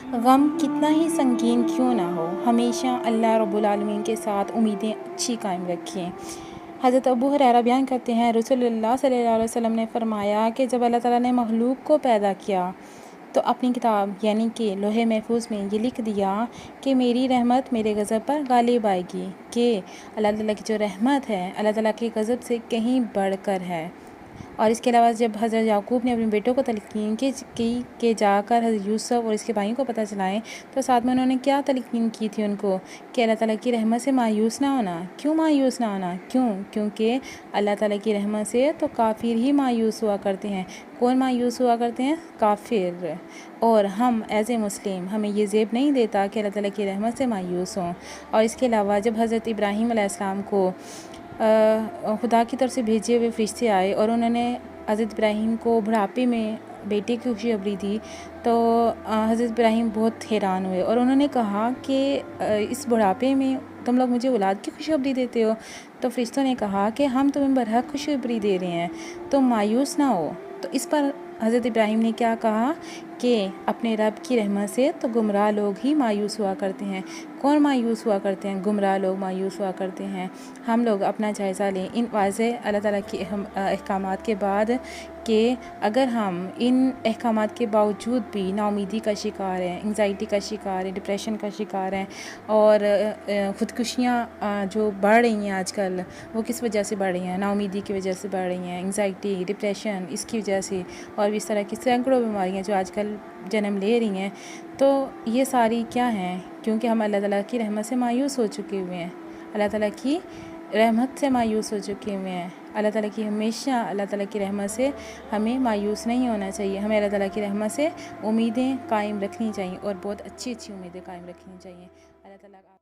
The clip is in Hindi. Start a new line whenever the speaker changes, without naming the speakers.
गम कितना ही संगीन क्यों ना हो, हमेशा अल्लाह रब्बुल आलमीन के साथ उम्मीदें अच्छी कायम रखें। हज़रत अबू हुरैरा बयान करते हैं, रसूलुल्लाह सल्लल्लाहु अलैहि वसल्लम ने फ़रमाया कि जब अल्लाह ताला ने मखलूक को पैदा किया तो अपनी किताब यानी कि लोहे महफूज में ये लिख दिया कि मेरी रहमत मेरे गज़ब पर गालिब आएगी, कि अल्लाह ताला की जो रहमत है अल्लाह ताला के गज़ब से कहीं बढ़कर है। और इसके अलावा जब हज़रत याकूब ने अपने बेटों को तलकीन की कि जाकर हज़रत यूसुफ और इसके भाइयों को पता चलाएं, तो साथ में उन्होंने क्या तलकीन की थी उनको कि अल्लाह ताला की रहमत से मायूस ना होना। क्यों मायूस ना होना? क्योंकि अल्लाह ताला की रहमत से तो काफिर ही मायूस हुआ करते हैं। कौन मायूस हुआ करते हैं? काफिर। और हम एज ए मुस्लिम हमें ये ज़ेब नहीं देता कि अल्लाह ताला की रहमत से मायूस हों। और इसके अलावा जब हज़रत इब्राहीम अलैहिस्सलाम को खुदा की तरफ से भेजे हुए फरिश्ते आए और उन्होंने हज़रत इब्राहीम को बुढ़ापे में बेटे की खुशखबरी दी, तो हज़रत इब्राहीम बहुत हैरान हुए और उन्होंने कहा कि इस बुढ़ापे में तुम लोग मुझे औलाद की खुशखबरी देते हो। तो फरिश्तों ने कहा कि हम तुम्हें बरहक खुशखबरी दे रहे हैं, तो मायूस ना हो। तो इस पर हज़रत इब्राहीम ने क्या कहा कि अपने रब की रहमत से तो गुमराह लोग ही मायूस हुआ करते हैं। कौन मायूस हुआ करते हैं? गुमराह लोग मायूस हुआ करते हैं। हम लोग अपना जायज़ा लें इन वाज़ेह अल्लाह ताला के अहकामात के बाद कि अगर हम इन अहकामात के बावजूद भी नाउमीदी का शिकार हैं, एंग्ज़ाइटी का शिकार हैं, डिप्रेशन का शिकार हैं और ख़ुदकुशियाँ जो बढ़ रही हैं आजकल, वो किस वजह से बढ़ रही हैं? नाउमीदी की वजह से बढ़ रही हैं। एंग्ज़ाइटी, डिप्रेशन, इसकी वजह से और इस तरह की सैकड़ों बीमारियाँ जो आजकल जन्म ले रही हैं। तो ये सारी क्या हैं? क्योंकि हम अल्लाह ताला की रहमत से मायूस हो चुके हुए हैं, अल्लाह ताला की रहमत से मायूस हो चुके हुए हैं। अल्लाह ताला की हमेशा अल्लाह ताला की रहमत से हमें मायूस नहीं होना चाहिए। हमें अल्लाह ताला की रहमत से उम्मीदें कायम रखनी चाहिए और बहुत अच्छी अच्छी उम्मीदें कायम रखनी चाहिए। अल्लाह ताला